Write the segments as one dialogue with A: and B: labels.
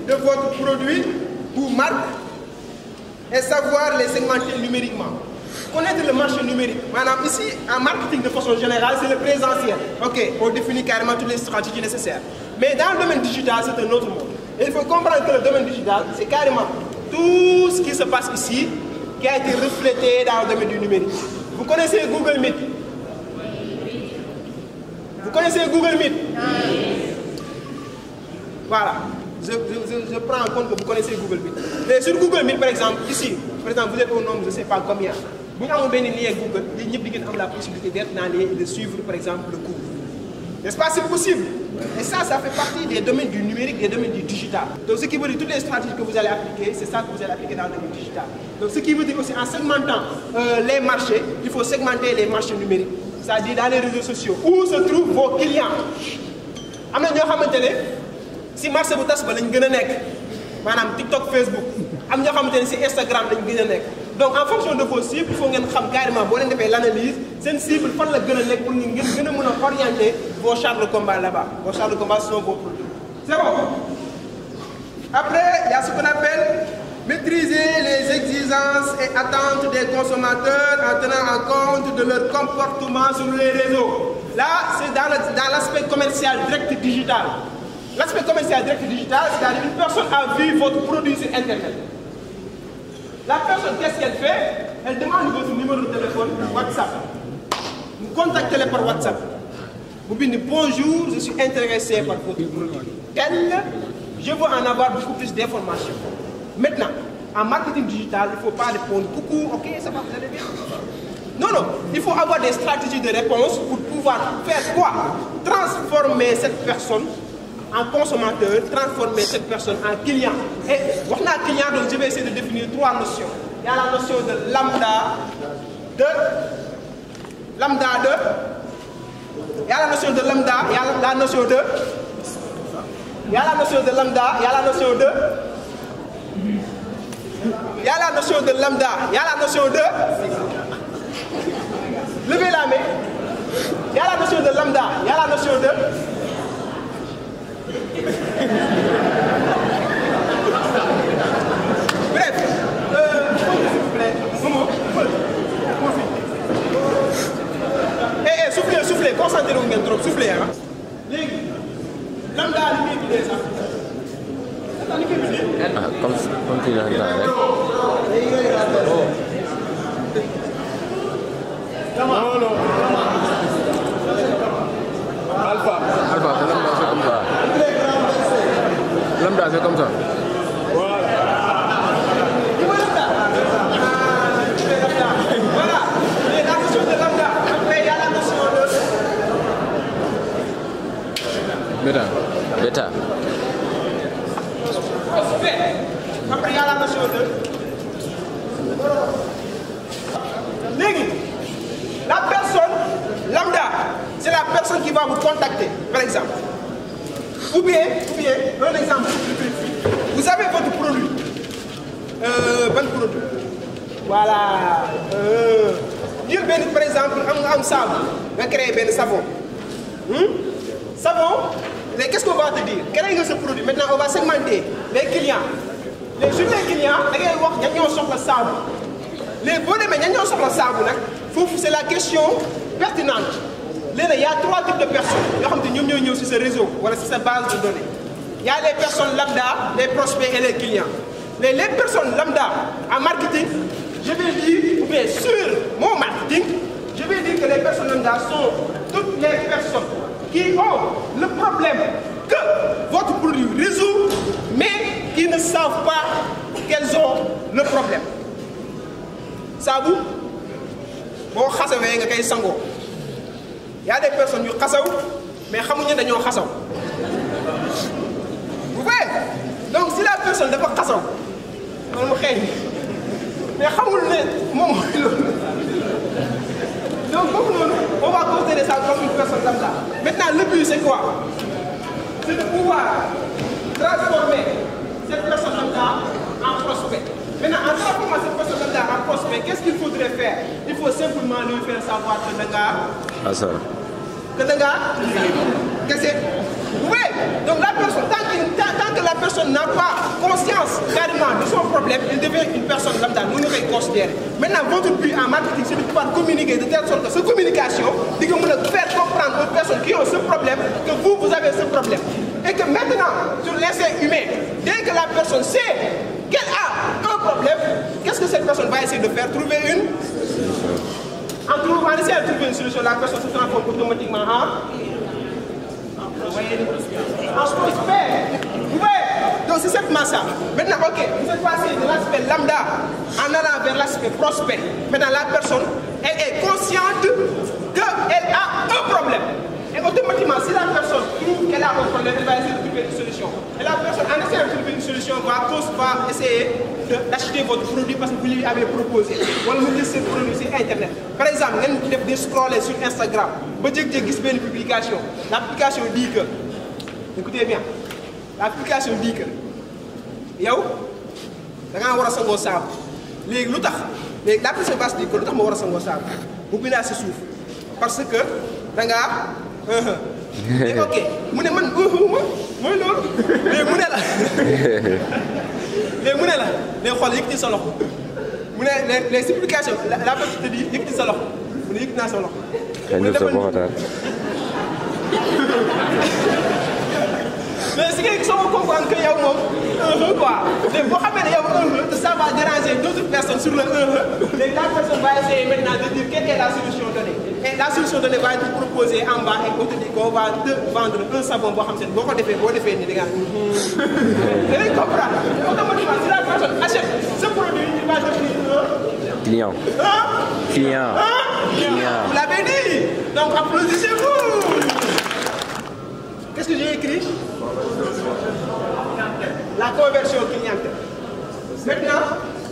A: de votre produit ou marque et savoir les segmenter numériquement. Connaître le marché numérique. Maintenant, ici, en marketing de façon générale, c'est le présentiel. Ok, on définit carrément toutes les stratégies nécessaires. Mais dans le domaine digital, c'est un autre monde. Et il faut comprendre que le domaine digital, c'est carrément tout ce qui se passe ici qui a été reflété dans le domaine du numérique. Vous connaissez Google Meet? Vous connaissez Google Meet? Voilà. Je prends en compte que vous connaissez Google Meet. Mais sur Google Meet, par exemple, ici, vous êtes au nombre, je ne sais pas combien. Vous avez un lien Google, vous avez la possibilité d'être dans les et de suivre, par exemple, le cours. N'est-ce pas? C'est possible. Et ça fait partie des domaines du numérique, des domaines du digital. Donc, ce qui veut dire toutes les stratégies que vous allez appliquer, c'est ça que vous allez appliquer dans le domaine digital. Donc, ce qui veut dire aussi, en segmentant les marchés, il faut segmenter les marchés numériques. C'est-à-dire dans les réseaux sociaux. Où se trouvent vos clients? Si marché bu tas ba lañ gën a nekk maanaam TikTok, Facebook am ñoo xamante ne si Instagram lañ gën a nekk donc en fonction de vos cibles il faut ngeen xam carrément boo leen defee l'analyse seen cible fan la gën a nekk pour ngeen gën a mën a orienter vos chars de combat là-bas. Vos chars de combat sont vos produits. C'est bon. Après il y a ce qu'on appelle maîtriser les exigences et attentes des consommateurs en tenant en compte de leur comportement sur les réseaux. Là c'est dans l'aspect commercial direct digital. L'aspect commercial direct digital, c'est-à-dire une personne a vu votre produit sur Internet. La personne, qu'est-ce qu'elle fait? Elle demande votre numéro de téléphone, WhatsApp. Vous contactez-les par WhatsApp. Vous dites bonjour, je suis intéressé par votre produit. Je veux en avoir beaucoup plus d'informations. Maintenant, en marketing digital, il ne faut pas répondre coucou, ok, ça va, vous allez bien? Non, il faut avoir des stratégies de réponse pour pouvoir faire quoi? Transformer cette personne en consommateur, transformer cette personne en client. Et on a client, donc je vais essayer de définir trois notions. Il y a la notion de lambda, il y a la notion de lambda, il y a la notion de, il y a la notion de lambda, il y a la notion de, il y a la notion de lambda, il y a la notion de, levez la main, il y a la notion de lambda, il y a la notion de, bref, s'il vous plaît, soufflez, concentrez-vous trop, soufflez. Lambda, comme tu l'as dit. Non. Alpha, c'est comme ça. Lambda, c'est comme ça. Voilà. Voilà. Et la notion de lambda. Après, il y a la notion de... Bêta. Après, il y a la notion de... La personne lambda, c'est la personne qui va vous contacter, par exemple. Ou bien, un exemple plus précis. Vous avez votre produit. Bon produit. Voilà. Par exemple, un savon. On va créer un savon. Savon, qu'est-ce qu'on va te dire? Créer ce produit. Maintenant, on va segmenter les clients. Sur les clients, il y a un savon. Les bonnes manières sur le savon, c'est la question pertinente. Il y a trois types de personnes qui sont sur ce réseau, voilà, sur cette base de données. Il y a les personnes lambda, les prospects et les clients. Les personnes lambda en marketing, je vais dire, ou bien sur mon marketing, je vais dire que les personnes lambda sont toutes les personnes qui ont le problème que votre produit résout, mais qui ne savent pas qu'elles ont le problème. Ça vous? Bon, il y a des personnes qui sont mais ils ne savent pas. Vous voyez? Donc si la personne n'est pas cassée, mais donc on va considérer ça comme une personne comme ça. Maintenant, le but c'est quoi? C'est de pouvoir transformer cette personne-là en prospect. Maintenant, en transformant cette personne-là en prospect, qu'est-ce qu'il faudrait faire? Il faut simplement lui faire savoir que le gars... Qu'est-ce que c'est? Oui, donc la personne, tant que la personne n'a pas indépendamment de son problème, il devient une personne lambda, nous nous considérer. Maintenant, votre but en marketing, c'est de pouvoir communiquer de telle sorte que cette communication, dit que vous faire comprendre aux personnes qui ont ce problème que vous avez ce problème. Et que maintenant, sur l'instinct humain, dès que la personne sait qu'elle a un problème, qu'est-ce que cette personne va essayer de faire? Trouver une en essayant de trouver une solution, la personne se transforme automatiquement en prospect. Vous voyez? Donc c'est cette masse. Maintenant, ok, vous êtes passé de l'aspect lambda en allant vers l'aspect prospect. Maintenant, la personne, elle est consciente qu'elle a un problème. Et automatiquement, si la personne trouve qu'elle a un problème, elle va essayer de trouver une solution. Et la personne, en essayant de trouver une solution, va essayer d'acheter votre produit parce que vous lui avez proposé. Ou alors vous dites ce produit sur Internet. Par exemple, vous devez scroller sur Instagram. Vous avez une publication. L'application dit que, écoutez bien, l'application dit que, yow, da nga war a sangoo saabu. Léegi lu tax léegi la personne va se dire que lu tax ma war a sangoo saabu mu bindaa si suuf parce que da ngaa léegi ok mu ne man mooy loolu léegi mu ne la léegi mu ne la léegi xool yëkkati sa loxo mu ne les explications la personne te dit yëkkati sa loxo mu ne yëkkati naa sa loxo.
B: xëy na sa boxataan.
A: Mais si quelqu'un comprend que yow moom quoi mais boo xamee ne yow ça va déranger d'autres personnes sur le léegi la personne va essayer maintenant de dire quelle est la solution donnée. Et la solution donnée va être proposée en bas et on te dit qu'on va te vendre un savon boo xam ne boo ko defee nii da ngaa comprendre. Automatiquement si la personne achète ce produit il va devenir
B: client. Client.
A: Vous l'avez dit. Donc applaudissez-vous. Qu'est-ce que j'ai écrit? La conversion clientèle. Maintenant,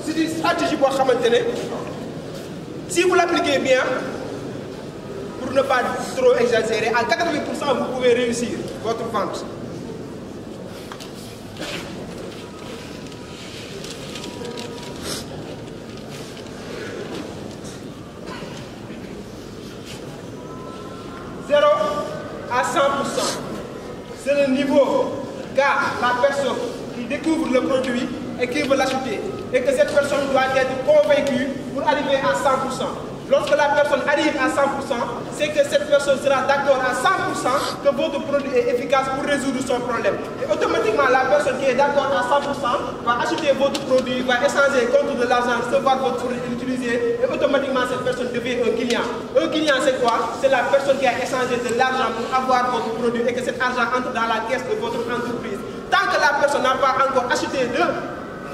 A: c'est une stratégie pour xamantene. Si vous l'appliquez bien, pour ne pas trop exagérer, à 80% vous pouvez réussir votre vente. À 100%. C'est le niveau car la personne qui découvre le produit et qui veut l'acheter et que cette personne doit être convaincue pour arriver à 100%. Lorsque la personne arrive à 100%, c'est que cette personne sera d'accord à 100% que votre produit est efficace pour résoudre son problème. Et automatiquement, la personne qui est d'accord à 100% va acheter votre produit, va échanger contre de l'argent, recevoir votre produit utilisé, et automatiquement cette personne devient un client. Un client, c'est quoi? C'est la personne qui a échangé de l'argent pour avoir votre produit et que cet argent entre dans la caisse de votre entreprise. Tant que la personne n'a pas encore acheté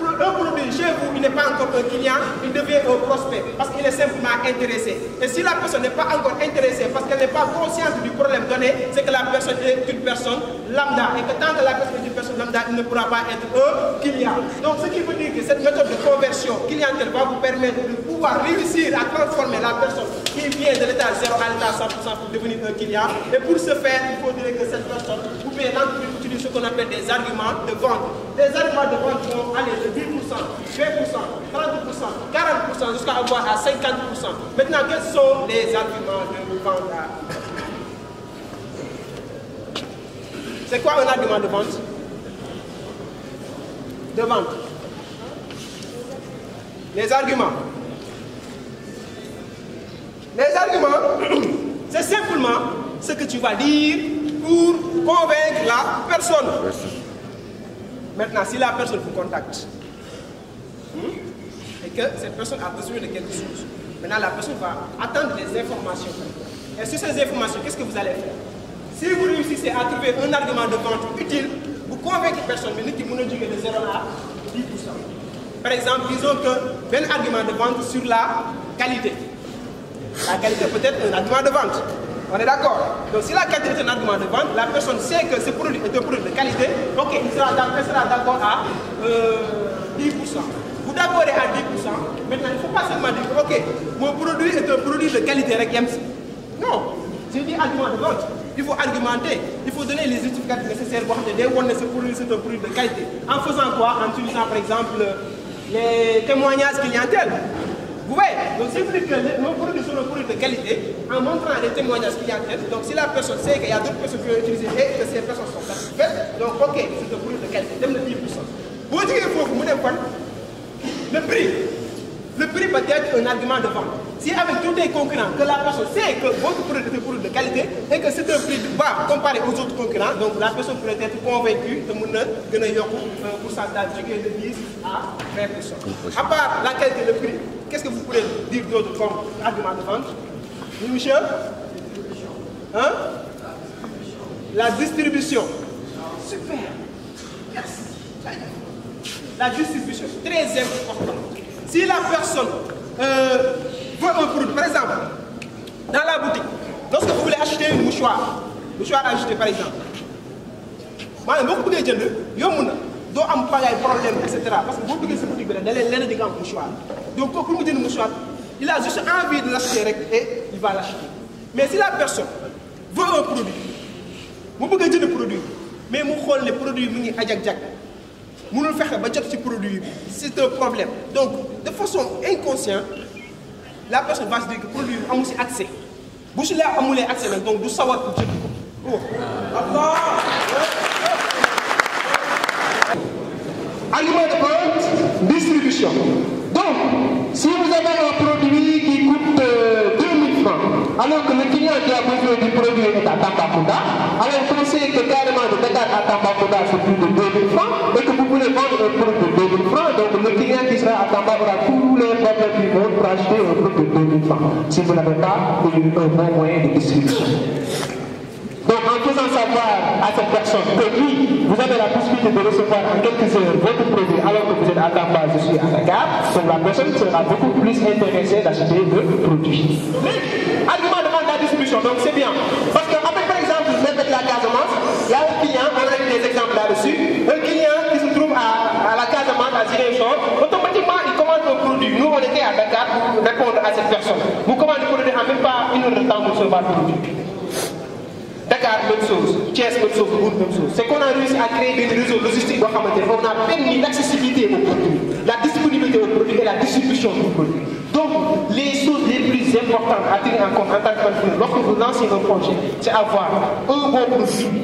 A: un produit chez vous, il n'est pas encore un client, il devient un prospect parce qu'il est simplement intéressé. Et si la personne n'est pas encore intéressée parce qu'elle n'est pas consciente du problème donné, c'est que la personne est une personne lambda et que tant que la personne est une personne lambda, il ne pourra pas être un client. Donc ce qui veut dire que cette méthode de conversion clientèle va vous permettre de pouvoir réussir à transformer la personne qui vient de l'état 0 à l'état 100% pour devenir un client. Et pour ce faire, il faudrait que cette personne, vous pouvez l'entreprise utilise ce qu'on appelle des arguments de vente. Les arguments de vente vont aller de 10%, 20%, 30%, 40% jusqu'à avoir à 50%. Maintenant, quels sont les arguments de vente? C'est quoi un argument de vente? De vente. Les arguments. Les arguments, c'est simplement ce que tu vas dire pour convaincre la personne. Maintenant, si la personne vous contacte et que cette personne a besoin de quelque chose, maintenant la personne va attendre des informations. Et sur ces informations, qu'est-ce que vous allez faire? Si vous réussissez à trouver un argument de vente utile, vous convaincre la personne, mais qui vous de 0 à 10%. Par exemple, disons que un argument de vente sur la qualité. La qualité peut être un argument de vente. On est d'accord? Donc si la qualité est un argument de vente, la personne sait que ce produit est un produit de qualité, ok, elle sera d'accord à 10%. Vous d'accordez à 10%, maintenant il ne faut pas seulement dire, ok, mon produit est un produit de qualité. Non, c'est un argument de vente. Il faut argumenter, il faut donner les justificatifs nécessaires pour dire que ce produit c'est un produit de qualité. En faisant quoi? En utilisant par exemple les témoignages clientèle. Vous voyez, donc si vous dites que nos produits sont un produit de qualité, en montrant les témoignages clientèle, donc si la personne sait qu'il y a d'autres personnes qui ont utilisé et que ces personnes sont satisfaites, donc ok, c'est un produit de qualité, même le 10%. boo jógee foofu mu dem fan le prix peut être un argument de vente. Si avec tous tes concurrents, que la personne sait que votre produit est un produit de qualité et que c'est un prix bas comparé aux autres concurrents, donc la personne pourrait être convaincue de mon pourcentage de 10 à 20%. À part la qualité et le prix, qu'est-ce que vous pourrez dire d'autre comme argument de vente? Oui, monsieur? Hein? La distribution. Super. Yes. La distribution, très importante. Si la personne veut un produit, par exemple, dans la boutique, lorsque vous voulez acheter un mouchoir à acheter par exemple, moi, beaucoup de gens, ils ont un problème, etc. Parce que beaucoup de ces boutiques, ils ont un mouchoir. Donc, pour vous dire un mouchoir, il a juste envie de l'acheter et il va l'acheter. Mais si la personne veut un produit, vous pouvez dire le produit, mais vous voulez le produit, vous ne faire pas de produit, c'est un problème. Donc, de façon inconsciente, la personne va se dire que le produit a aussi accès. Vous avez accès, donc vous savez pour dire. Oh. Argument de vente, distribution. Donc, si vous avez un produit qui coûte 2000 francs, alors que le client qui a besoin du produit est à Tambacounda, alors vous pensez que carrément de Dakar à Tambacounda c'est plus de 2000 francs et que vous voulez vendre un produit de 2000 francs, donc le client qui sera à Tambacounda aura tous les problèmes du monde pour acheter un produit de 2000 francs si vous n'avez pas un bon moyen de distribution. Donc en faisant savoir à cette personne que oui, vous avez la possibilité de recevoir en quelques heures votre produit alors que vous êtes à Tamba, je suis à Dakar, donc la personne sera beaucoup plus intéressée d'acheter le produit. Argument de vente de la distribution, donc c'est bien. Parce que par exemple, vous êtes avec la Casamance, il y a un client, on a des exemples là-dessus, un client qui se trouve à la Casamance, à Ziguinchor, automatiquement il commande un produit. Nous on était à Dakar pour répondre à cette personne. Vous commandez le produit en même pas une heure de temps pour recevoir le produit. Dakar, même chose. Thiès, même chose. Même chose. C'est qu'on a réussi à créer des réseaux logistiques. On a permis l'accessibilité au produit, la disponibilité au produit et la distribution du produit. Donc, les choses les plus importantes à tenir en compte en tant qu'entrepreneur, lorsque vous lancez un projet, c'est avoir un bon produit,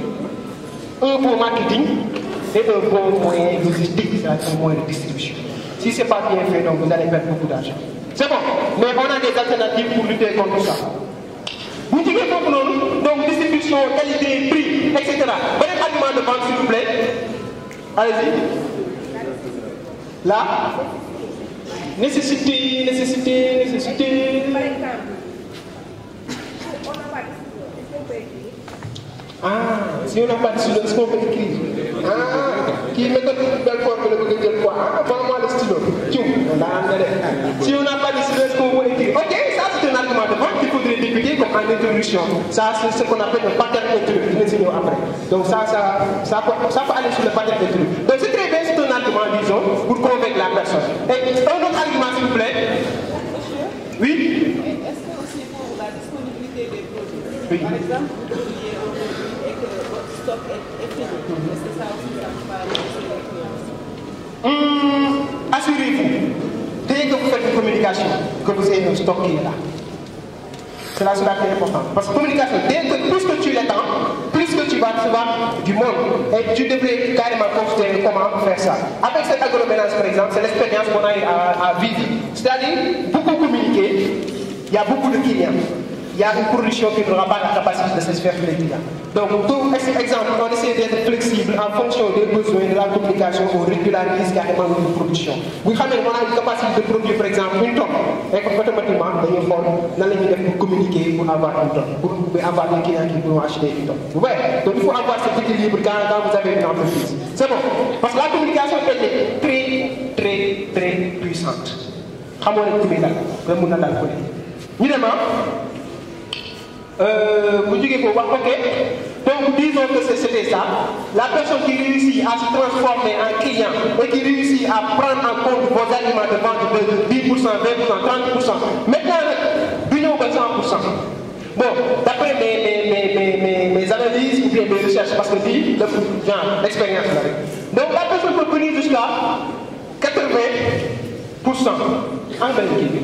A: un bon marketing et un bon moyen logistique, c'est-à-dire un moyen de distribution. Si ce n'est pas bien fait, donc vous allez perdre beaucoup d'argent. C'est bon, mais on a des alternatives pour lutter contre ça. Vous dites que donc distribution, qualité, prix, etc. Bon argument de vente, s'il vous plaît. Allez-y. Là. Nécessité.
C: Par exemple, on n'a pas de stylo, est-ce qu'on peut écrire?
A: Ah, si on n'a pas de stylo, est-ce qu'on peut écrire? Ah, qui met une belle forme de dire quoi? Ah, prends-moi le stylo. Si on n'a pas de stylo, est-ce qu'on peut écrire? Ok, ça c'est un argument de vente qu'il faudrait débuter comme en introduction. Ça, c'est ce qu'on appelle un pattern introductif. Après. Donc ça peut aller sur le pattern introductif. Donc c'est très bien, c'est un argument, disons, pour convaincre la personne. Et un autre argument, s'il vous plaît.
C: Monsieur?
A: Oui?
C: Est-ce que aussi pour la disponibilité des produits?
A: Oui.
C: Par exemple, vous publiez un produit et que votre stock est fini. Est-ce que ça aussi, ça ne peut pas repousser les clients?
A: Assurez-vous, dès que vous faites une communication, que vous ayez un stock qui est là. C'est là cela qui est important. Parce que communication, plus que tu l'étends, plus que tu vas recevoir du monde. Et tu devrais carrément considérer comment faire ça. Avec cette agglomération, par exemple, c'est l'expérience qu'on a eu à vivre. C'est-à-dire, beaucoup communiquer, il y a beaucoup de clients. Il y a une production qui n'aura pas la capacité de se faire tous les clients. Donc, tout exemple, on essaie d'être flexible en fonction des besoins de la communication, on régularise carrément une production. Vous savez, on a une capacité de produire, par exemple, une tonne. Et automatiquement, on pour communiquer pour avoir une tonne, pour avoir des clients qui vont acheter une tonne. Vous voyez? Donc, il faut avoir cet équilibre quand vous avez une entreprise. C'est bon. Parce que la communication, elle est très puissante. Vous dites qu'il faut voir, ok. Donc disons que c'était ça. La personne qui réussit à se transformer en client et qui réussit à prendre en compte vos aliments de vente de 10%, 20%, 30%. Maintenant, nous avons 100%. Bon, d'après mes analyses ou bien mes recherches, parce que l'expérience là. Donc la personne peut venir jusqu'à 80%. En Belgique.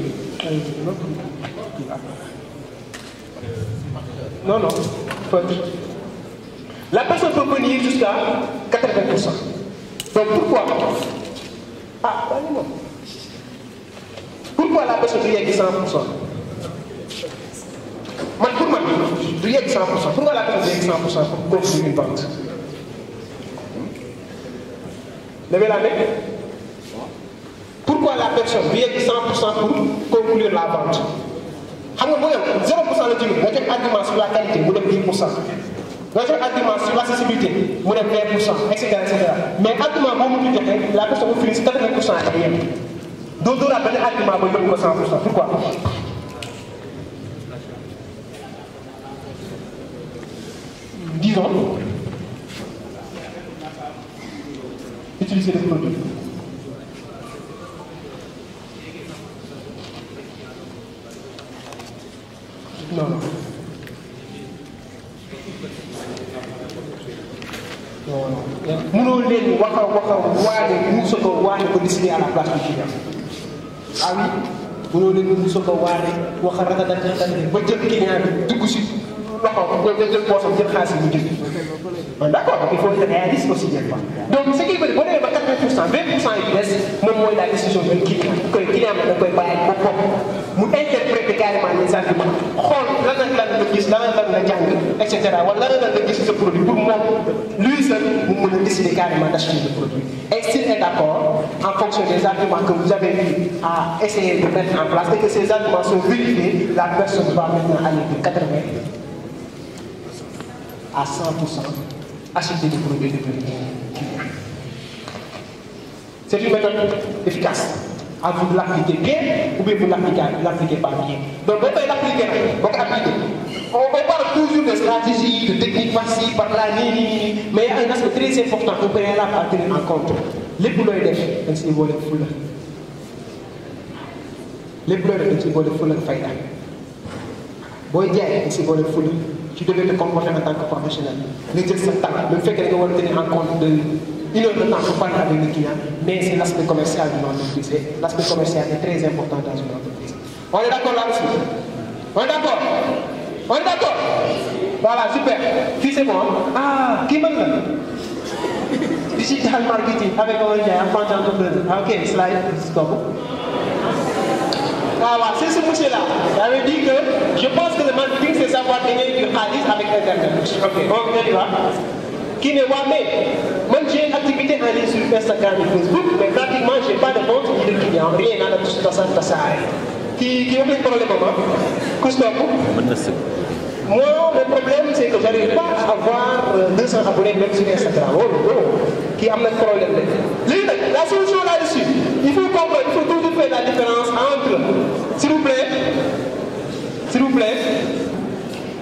A: Non, la personne peut venir jusqu'à 80%. Donc pourquoi pourquoi la personne du yegg 100%? Pour moi, du yegg 100%. Pourquoi la personne du yegg 100% pour construire une vente? Levez la main. Pourquoi la personne du yegg 100% pour conclure la vente? 0% le dîme, vous avez argument sur la qualité, vous avez 10%. Vous avez argument sur l'accessibilité, vous avez 20%, etc. Mais argument, vous avez la personne vous finit 80% à rien. Donc, vous avez un argument, vous avez 100%. Pourquoi? Disons, utiliser des produits. Non. Nous les nous décider à la place du client. Ah oui, nous nous sommes d'accord, il faut être réaliste aussi. Donc, ce qui veut dire que 80%, 20% la décision du client. Le client nous interpréter carrément les arguments. Etc. Ce produit pour moi, lui seul, vous pouvez décider carrément d'acheter le produit. Et s'il est d'accord, en fonction des arguments que vous avez eu à essayer de mettre en place et que ces arguments sont vérifiés, la personne va maintenant aller de 80 à 100% acheter des produits de qualité. C'est une méthode efficace. À vous de l'appliquer bien ou bien vous l'appliquez pas bien. Donc, vous pouvez l'appliquer. On parle toujours de stratégies, de techniques faciles, par là, mais il y a un aspect très important que vous pouvez tenir en compte. Les boulons et les c'est niveau de foule. Les boulons et c'est niveau de foule de faïda. Boy Diaye, c'est niveau de foule. Tu devais te comporter en tant que professionnel. Le temps, le fait que vous tenir en compte de une heure de temps pour parler avec le client, mais c'est l'aspect commercial de l'entreprise. L'aspect commercial est très important dans une entreprise. On est d'accord là-dessus? On est d'accord? On est d'accord? Voilà, super. Qui c'est moi? Ah, qui m'a dit? Digital marketing avec un point d'entreprise. Ok, slide, stop. Voilà, c'est ce monsieur-là. Ça veut dire que je pense que le marketing, c'est savoir gagner du xaalis avec Internet. Ok, on y va. Qui ne voit mais moi j'ai une activité en ligne sur Instagram et Facebook, mais pratiquement je n'ai pas de vente ni de clients, rien à la touche de ça. Qui a un problème maman? Moi, le problème c'est que je n'arrive pas à avoir 200 abonnés même sur Instagram. Qui a un problème. La solution là-dessus, il faut comprendre, il faut toujours faire la différence entre, s'il vous plaît,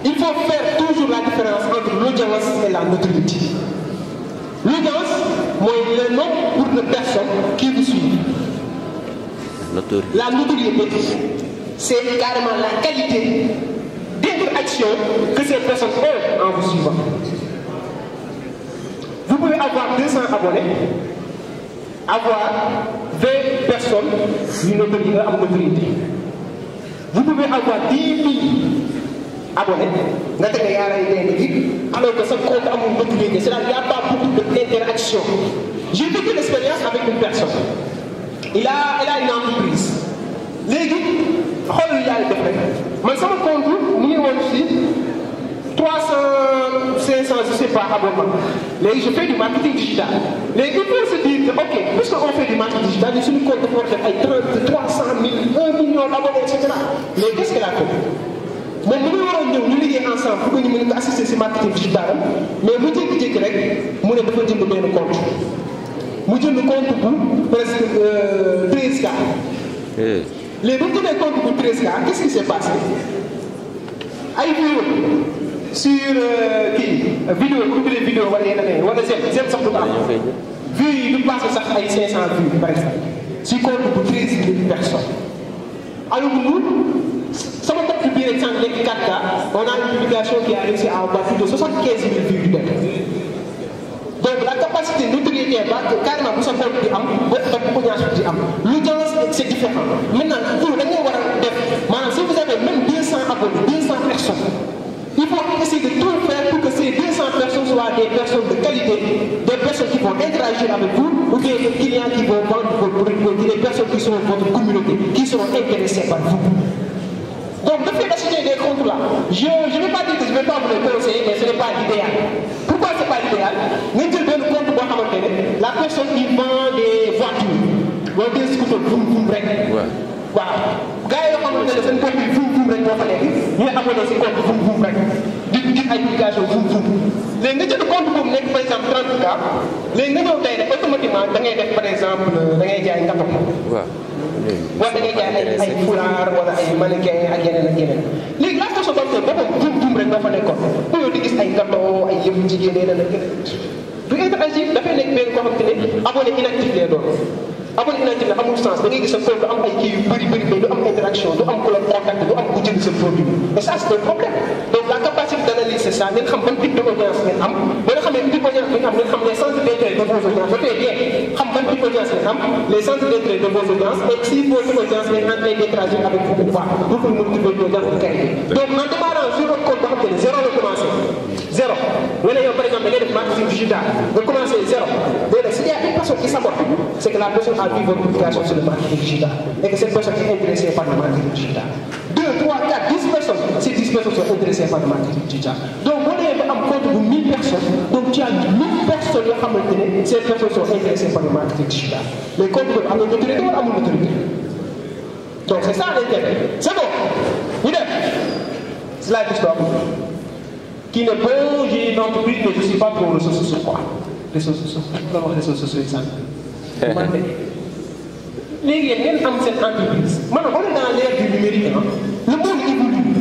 A: il faut faire toujours la différence entre l'audience et la notoriété. L'audience, moi, le nombre de personnes qui vous suivent. La notoriété, c'est carrément la qualité d'interaction que ces personnes ont en vous suivant. Vous pouvez avoir 200 abonnés, avoir 20 personnes, une notoriété. Vous pouvez avoir 10 000 abonnés, alors que ça compte à mon notoriété. C'est-à-dire qu'il n'y a pas beaucoup d'interaction. J'ai vécu l'expérience avec une personne. Elle a une entreprise. Les gens, mais ça me compte, nous aussi 300, 500, je ne sais pas, abonnements. Je fais du marketing digital. Les gens peuvent se dire que, ok, puisqu'on fait du marketing digital, je suis compte pour faire 30, 300 000, 1 million d'abonnés, etc. Mais qu'est-ce qu'elle a fait? Mais nous allons nous ensemble pour que nous assister à ce marketing digital. Mais nous disons que nous avons besoin de compte. Nous avons un compte pour presque 13K. Les gens qui ont un compte pour 13K, qu'est-ce qui s'est passé? Sur vidéo, groupe de vidéos, j'aime ça pour vu, nous passons ça à 500 vues, par exemple. Sur compte pour 13 000 personnes. Alors nous, ça m'a fait publier l'exemple de 4K, on a une publication qui a réussi à avoir plus de 75 000 vues. Donc la capacité de notoriété est carrément pour ça qu'on dit l'audience c'est différent. Maintenant, pour si vous avez même 200 abonnés, 200 personnes, il faut essayer de tout faire pour que ces 200 personnes soient des personnes de qualité, des personnes qui vont interagir avec vous
D: ou bien les clients qui vont vendre vos produits, les personnes qui sont dans votre communauté, qui seront intéressées par vous. Donc, le fait d'acheter des comptes là, je ne vais pas dire que je ne vais pas vous le conseiller, mais ce n'est pas l'idéal. Pourquoi ce n'est pas l'idéal? Nous avons le compte pour la personne qui vend des voitures, ou des scooters, boum, break. Voilà. Gars yoo xamante ne seen compte bi vum rek moo fa nekk ñu abonné si compte vum rek di gis ay publication vum léegi nga jël compte boobu nekk par exemple 30K léegi nga ñëw tey def automatiquement da ngay def par exemple da ngay jaay ngato wala da ngay jaay ay foulard wala ay mannequin ak yeneen léegi la façon boobu boppam vum rek moo fa nekkoon bu yow di gis ay ngato ay yëpp jigéen yeneen ak yeneen du interagir dafay nekk benn koo xamante ne abonné inactif lay doon abonné inactif la amul sens da ngay gis sa compte du am ay kii yu bëri mais du am interaction du am ku la contact du am ku jënd sa produit et ça c'est un problème donc la capacité d'analyse c'est ça ngeen xam ban type d'audience ngeen am ba nga xamee type d'audience bi nga am ngeen xam les centres d'intérêt de vos audiences ba tey bien xam ban type d'audience ngeen am les centres d'intérêt de vos audiences et si vos audiences ngeen en train d'interagir avec vous ou pas pour que vous trouver l'audience de qualité donc en démarrant sur un compte boo xam ne zéro la commencé zéro nga ne yow par exemple da ngay def marketing digital nga commencé zéro léegi s'il y a une personne qui sabote c'est que la personne a vu votre publication sur le marketing digital et que cette personne est intéressée par le marketing digital 2, 3, 4, 10 personnes ces 10 personnes sont intéressées par le marketing digital donc boo demee ba am compte bu 1000 personnes donc tu as 1000 personnes yoo xamante ne ces personnes sont intéressées par le marketing digital mais compte boobu am na notoriété wala amul notoriété donc c'est ça l'intérêt c'est bon ñu def slide histoire qui n'est bon, j'ai une entreprise, mais je ne suis pas trop ressources sociaux quoi. Ressources sociaux, réseaux sociaux, exemple. Les gens qui ont cette entreprise, maintenant on est dans l'ère du numérique, hein? Le monde évolue.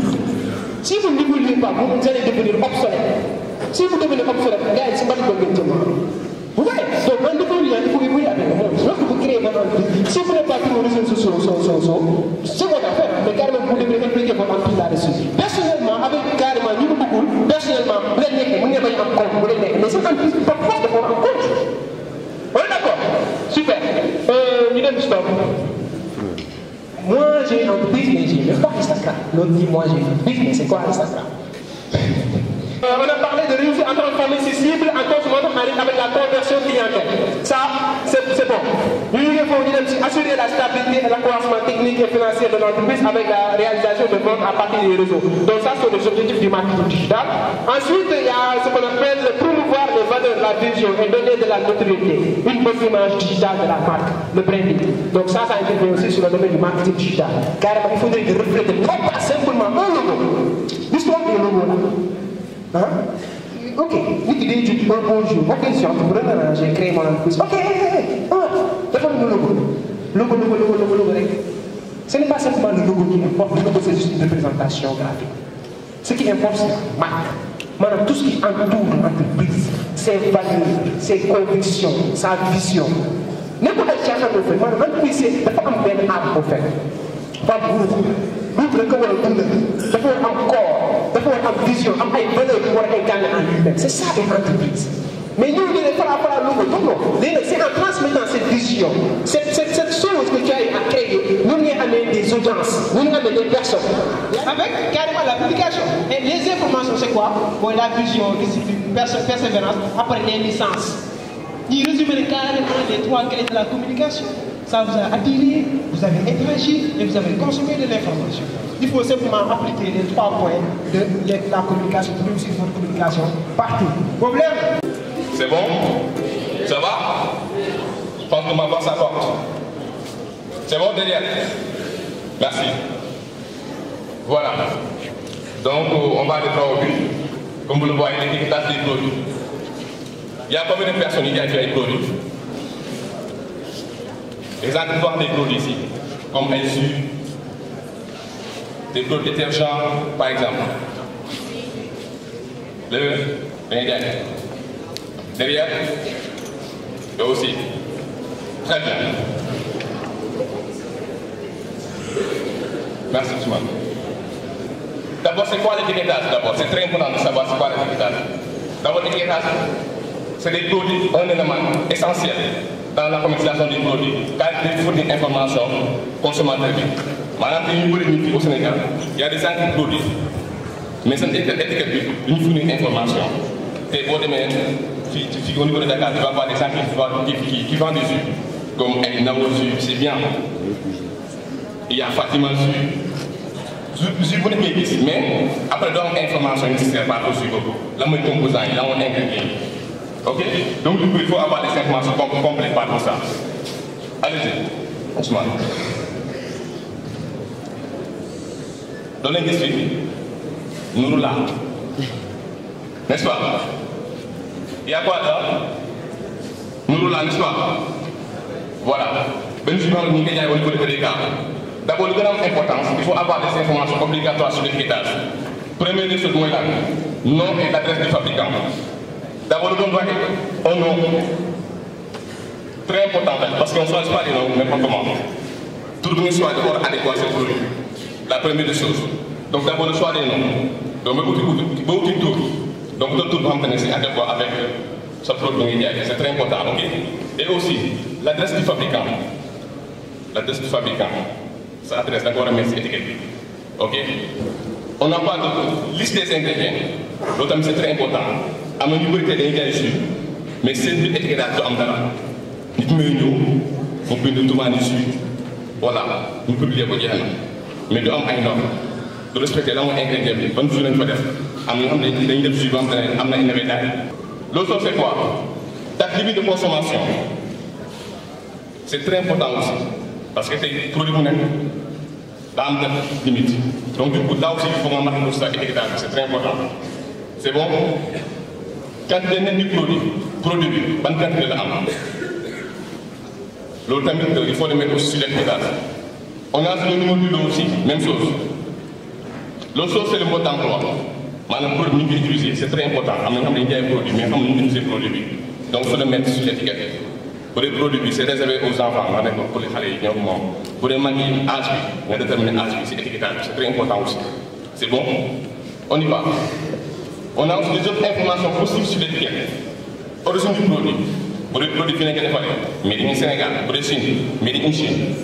D: Si vous n'évoluez pas, vous allez devenir obsolète. Si vous devenez obsolète, gars, c'est pas le bon moment. Vous voyez, donc en évoluant, il faut évoluer avec le monde. Lorsque vous créez votre entreprise, si vous n'êtes pas tous les réseaux sociaux, c'est votre affaire, mais carrément vous devez impliquer votre entreprise là-dessus. Personnellement, avec carrément, nous beaucoup, personnellement, vous êtes nekk, vous n'avez pas un compte, vous êtes nekk, mais cette entreprise peut pas de faire un compte. On est d'accord? Super. Nous donne stop. Moi, j'ai une entreprise, mais j'ai même pas Instagram. L'autre dit, moi, j'ai une entreprise, mais c'est quoi Instagram? On a parlé de réussir en transformer ses cibles en consommateur en ligne avec la conversion clientèle. Ça, c'est bon. Nous devons assurer la stabilité et l'accroissement technique et financier de l'entreprise avec la réalisation de ventes à partir des réseaux. Donc ça, c'est les objectifs du marketing digital. Ensuite, il y a ce qu'on appelle promouvoir les valeurs de la vision et donner de la notoriété. Une bonne image digitale de la marque, le branding. Donc ça intervient aussi sur le domaine du marketing digital. Car il faudrait refléter non pas simplement un logo. L'histoire du logo là. Hein? Ok, nit ki day jug un bon jour ok je suis entrepreneur j'ai créé mon entreprise ok defal nga logo rek ce n'est pas simplement le logo qui importe le logo c'est juste une représentation graphique ce qui importe c'est la marque maanaam tout ce qui entoure l'entreprise ses valeurs ses convictions sa vision nekkul ay caaxaan boo fekk maanaam entreprise dafa am benn art boo fekk dafa am groupe rek ko war a dundal dafa war am corps dafa war am vision am ay valeurs yu war a incarner en lui-même c'est ça une entreprise mais nous on est par rapport à logo non c'est en transmettant cette vision cette chose que tu as eu à créer nous ngay amee des audiences nous ngay amee des personnes avec carrément la publication et les informations c'est quoi mooy la vision discipline persévérance après les licences ñuy résumer carrément les 3 clés de la communication. Ça vous a attiré, vous avez interagi et vous avez consommé de l'information. Il faut simplement appliquer les 3 points de la communication pour réussir votre communication partout. Problème?
E: C'est bon? Ça va? Je pense que ma voix s'apporte. C'est bon derrière? Merci. Voilà. Donc on va de droit au but. Comme vous le voyez, l'étiquetage des produits. Il y a combien de personnes qui ont des produits? Les agriculteurs des produits ici, comme Elsu, des produits détergents, par exemple. Derrière, et aussi. Très bien. Merci, Touma. D'abord, c'est quoi l'étiquetage? D'abord, c'est très important de savoir c'est quoi l'étiquetage. D'abord, l'étiquetage, c'est des produits, un élément essentiel dans la commercialisation des produits, car il faut une information consommateur. Maintenant, au Sénégal, il y a des anti-produits. Mais cette étiquette, il faut une information. Et pour demain, au niveau de Dakar, tu vas voir des gens qui vendent des jus, comme Nao jus, c'est bien. Il y a Fatima jus, vous n'avez pas ici, mais après, donc, information nécessaire par le jus, là, mon composant, là, on ingrédient. Ok? Donc, du coup, il faut avoir des informations complètes par tout ça. Allez-y, Ousmane. Dans l'industrie, nous là. N'est-ce pas? Il y a quoi là? Nous là, n'est-ce pas? Voilà. Ben, je vais vous dire au niveau des cas. D'abord, le grand importance, il faut avoir des informations obligatoires sur l'étiquetage. Première des choses, moi là, nom et l'adresse du fabricant. D'abord, le doit être un nom très important parce qu'on ne choisit pas les noms n'importe comment. Tout le monde soit d'abord adéquat à ce produit. La première des choses. Donc, d'abord, le choix des noms. Donc, beaucoup de tours. Donc, tout le monde est adéquat avec ce produit. C'est très important. Okay? Et aussi, l'adresse du fabricant. L'adresse du fabricant. Sa adresse, d'accord, mais c'est étiqueté. Ok? On n'a pas de liste des ingrédients. L'autre, c'est très important. À mon niveau, il y a des ingrédients, mais c'est une étiquetage de Amdala. Nous pouvons nous trouver dessus. Voilà, nous pouvons publier. Mais nous avons un norme. De respecter l'ingrédient. Bonne journée de faire. L'autre chose, c'est quoi? Ta limite de consommation. C'est très important aussi. Parce que tes produits dans une limite. Donc, du coup, là aussi, il faut marquer ça étiquetage. C'est très important. C'est bon? Quand tu as du produit, bonne quantité de l'âme. L'autre, il faut le mettre aussi sur l'étiquetage. On a le numéro du lot aussi, même chose. L'autre chose, c'est le mode d'emploi. Maintenant, pour nous utiliser, c'est très important. En même temps, il y a des produits, mais on utilise les produits. Donc, il faut le mettre sur l'étiquette. Pour les produits, c'est réservé aux enfants, pour les familles. Pour les manier, âge, on a déterminé l'âge, c'est étiquetage. C'est très important aussi. C'est bon? On y va. On a aussi des autres informations possibles sur l'étiquette. Origine du produit. Pour les produits finissent à Made in Sénégal, pour les Chine, Made in Chine.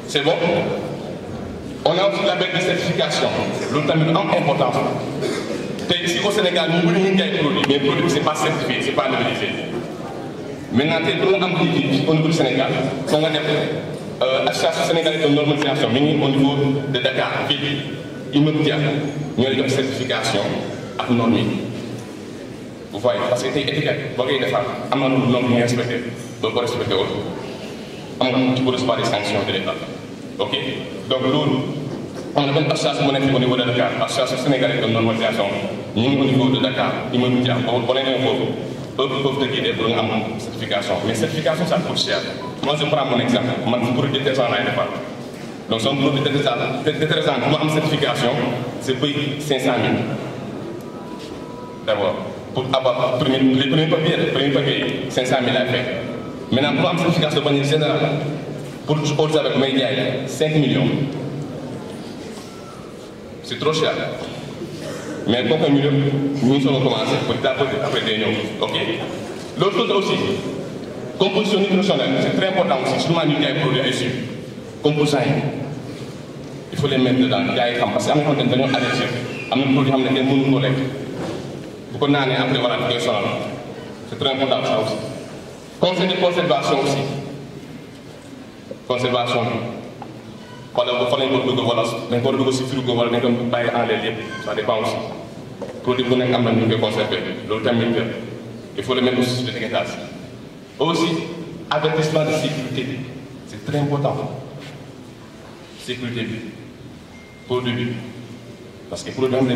E: C'est bon? On a aussi la bête de certification. L'autre important. Ici au Sénégal, nous voulons des produits, mais les produits ne sont pas certifiés, ce n'est pas labellisé. Maintenant, nous avons un petit au niveau du Sénégal. Si on a l'association sénégalaise de normalisation, au niveau de Dakar, immédiat, nous avons une certification à normer. Vous voyez, parce que c'est étiquette, vous voyez, on a une norme respectée, donc on respecte l'autre. On ne reçoit pas des sanctions de l'État. Ok? Donc, nous, on a une association au niveau de Dakar, l'association sénégalaise de normalisation, nous au niveau de Dakar, immédiat, on est un peu. Eux peuvent te guider pour une certification. Mais certification, ça coûte cher. Moi, je prends mon exemple. Moi, je produit détergent à l'époque. Donc, si on produit détergent, pour une certification, c'est payer 500 000. D'abord, pour avoir les premiers papiers, 500 000 à faire. Maintenant, pour une certification de manière générale, pour autres avec médias, 5 millions. C'est trop cher. Mais quand nous sommes commencé, après des noms. Ok? L'autre chose aussi, composition nutritionnelle, c'est très important aussi. Souvent, nous avons des produits dessus. Composants, il faut les mettre dedans. Parce que nous avons des allergiques. Nous avons des produits qui sont non collectés. Vous connaissez après voilà, c'est très important ça aussi. Conseil de conservation aussi. Conservation. Voilà, il faut que vous frigo, voilà, vous pouvez en l'air, ça dépend aussi. Produit pour les campagnes, nous conserver. Il faut le mettre aussi sur l'étiquetage. Aussi, avertissement de sécurité. C'est très important. Sécurité. Produit. Parce que pour le moment, il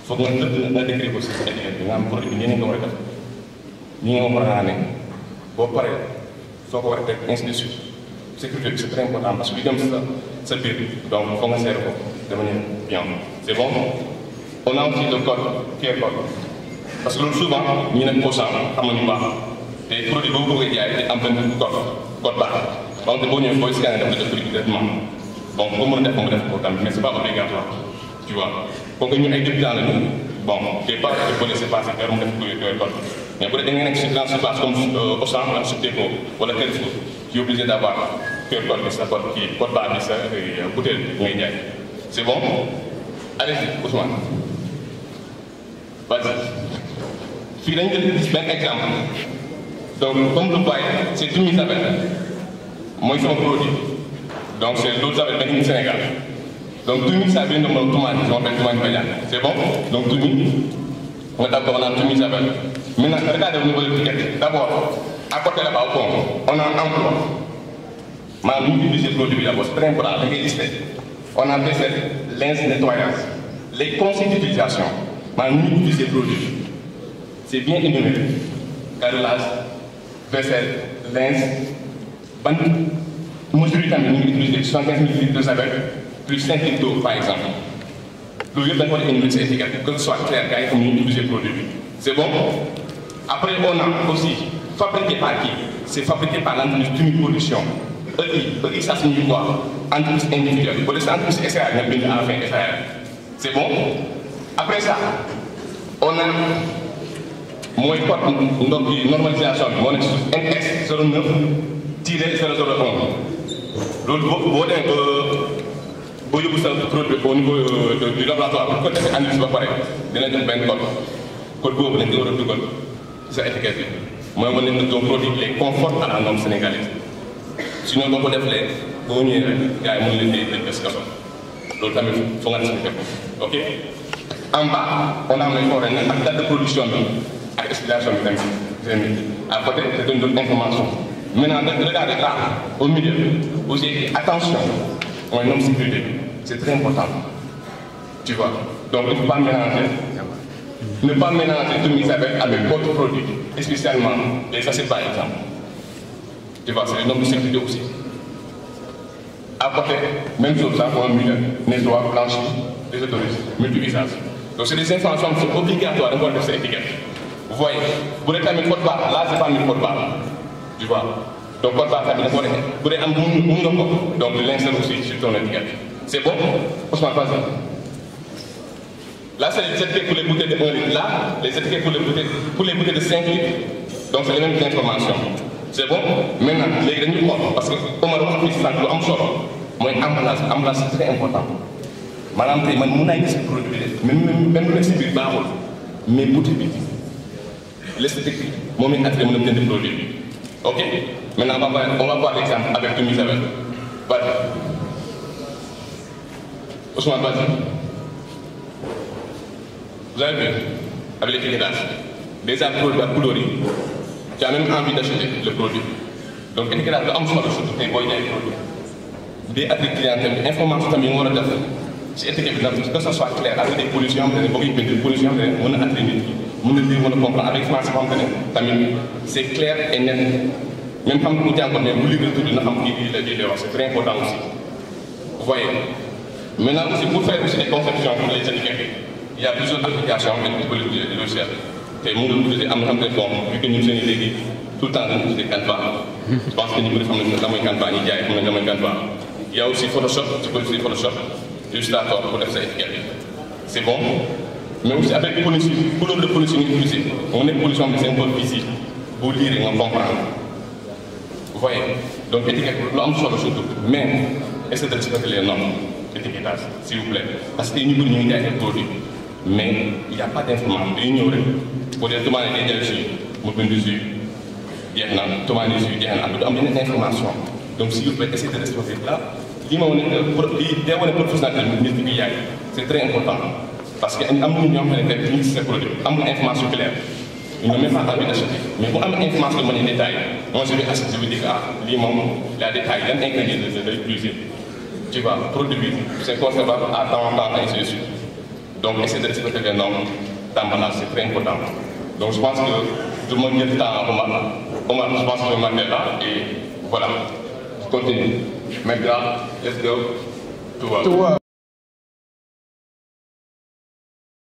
E: faut que nous décrivions aussi cette étiquette. Nous avons un produit qui est en train de nous avons un produit. Il faut qu'on ait ainsi de suite. Sécurité, c'est très important parce que nous avons ce but. Donc, il faut qu'on serve de manière bien. C'est bon? On a aussi le code, QR code. Parce que souvent, nous avons un pochon, les produits que vous pouvez dire, ils empruntent le code barre. Donc, il faut scanner le prix directement. Donc, pour moi, mais ce n'est pas obligatoire. Tu vois? Pour que nous ayons des plans, bon, des pas de police, c'est pas assez faire, on fait le code. Mais pour les gens qui sont place comme au centre, sur Déco, ou la Carrefour, tu es obligé d'avoir QR code, mais ça code barre, mais ça, bouteille, c'est bon? Allez-y, Ousmane. Vas-y. fii dañu jël benn exemple donc comme vous voyez c'est tout mis avec mooy son produit donc c'est l'eau de Javel made in Sénégal donc tout mis ça vient de mon tomate je m'appelle Toumani Badiane c'est bon donc tout mis on est d'accord on a tout mis avec maintenant regardez au niveau de l'étiquette d'abord à côté là-bas au fond on a un emploi maanaam ñu utiliser produit bi d'abord c'est très important da ngay listé on a fait linge nettoyage les consignes d'utilisation maanaam ñu utiliser produit c'est bien énuméré carrelage vaisselle linge ban mesure yi tamit ñu ngi utiliser 75 ml de Javel plus 5 litres d'eau par exemple loolu yëpp da nga ko énuméré sa étiquette que ce soit clair gars yi comme ñu utiliser produit bi c'est bon après on a aussi fabriqué par qui c'est fabriqué par l'entreprise Tumi Production EI ça signifie quoi entreprise individuelle bu dee sa entreprise SARL nga bind à la fin SARL c'est bon après ça on a mooy code ndox bi normalisation bi moo nekk NS 09-001 loolu boo demee boo yóbbu sa produit au niveau du laboratoire bu ko defee analyse ba pare dina jox benn code boobu lañ ko war a dugal sa étiquette bi mooy wane ne ton produit il est conforme à la norme sénégalaise sinon boo ko deflee boo ñëwee rek gars yi mën leen di des kaso loolu tamit foo nga respecté ko ok en bas on a les forêts ak date de production bi ak exploitation bi tamit à côté c'est une autre information maintenant regardez là au milieu aussi attention mooy norme sécurité bi c'est très important tu vois donc il ne faut pas mélanger ne pas mélanger tout mis avec votre produit et spécialement les assiettes par exemple tu vois c'est les normes de sécurité aussi à côté même chose ça pour un milieu nettoie blanchi désautorise multi-usage donc c'est des informations qui sont obligatoires de voir cette étiquette vous voyez bu dee tamit code barre là c'est pas mis code barre tu vois donc code barre tamit dafa war a bu dee am mun nga ko donc l'insère aussi sur ton étiquette c'est bon Ousmane vas-y. Là, c'est les étiquettes pour les bouteilles de 1 litre. Là, les étiquettes pour les bouteilles de 5 litres. Donc, c'est les mêmes informations. C'est bon? Maintenant, les grands mots, parce que, comme on a fait ça, le emballage, c'est très important. Madame, je suis produit, même le cyber, mais bouteilles. L'esthétique, moi, je suis des produits. Ok? Maintenant, on va voir l'exemple avec Tumi Javel. Vas-y. Ousmane, vas-y. Vous avez vu, avec l'étiquetage, déjà produit à couleur, tu as même envie d'acheter le produit. Donc, l'étiquetage, le homme soit surtout des produits. Des athlètes clientèle, information tamit moo la def ci étiquette bi que ça soit clair avec des pollutions yoo xam ne boo koy bind pollution yoo xam ne mën na attiré nit ñi mën na lire mën a comprendre avec information yoo xam ne tamit c'est clair et net même xam mu jàngoon ne bu lire tudd na xam kii lii lay wax c'est très important aussi. Vous voyez maintenant aussi pour faire aussi des conceptions pour les étiquettes il y a plusieurs applications mais tu peux l'utiliser logiciel te mu ngi utiliser am na xam ne bon vu que ñun seen léegi tout le temps dañu utiliser Canva je pense que ñu bëri xam nañ ne la mooy Canva ñi jaay xam nañ la mooy Canva. Il y a aussi Photoshop, tu peux utiliser Photoshop, juste d'accord pour faire ça étiquette. C'est bon. Mais aussi avec pollution, couleur de pollution utilisée. On est pollution, mais c'est un peu visible. Vous lire et on comprend. Vous voyez? Donc étiquette, l'homme sur le surtout. Mais essayez de respecter les normes d'étiquetage, s'il vous plaît. Parce que nous avons des produits. Mais il n'y a pas d'information. Pour dire tomates et des jus, vous pouvez des jus. Il y a tomates et jus, il y a des informations. Donc, si vous pouvez essayer de respecter là, c'est très important. Parce qu'il y a une information claire. Ils n'ont même pas envie d'acheter. Mais pour avoir une information de détail, moi je vais acheter, je vais dire, il y a des détails, il y a un ingrédient de l'utiliser. Tu vois, produit, c'est conservable à temps en temps, et ainsi de suite. Donc, essayer de respecter les normes d'emballage, c'est très important. Donc, je pense que tout le monde y a le temps à Omar, je pense que le matin là, et voilà. Continue. Maintenant, let's go to work.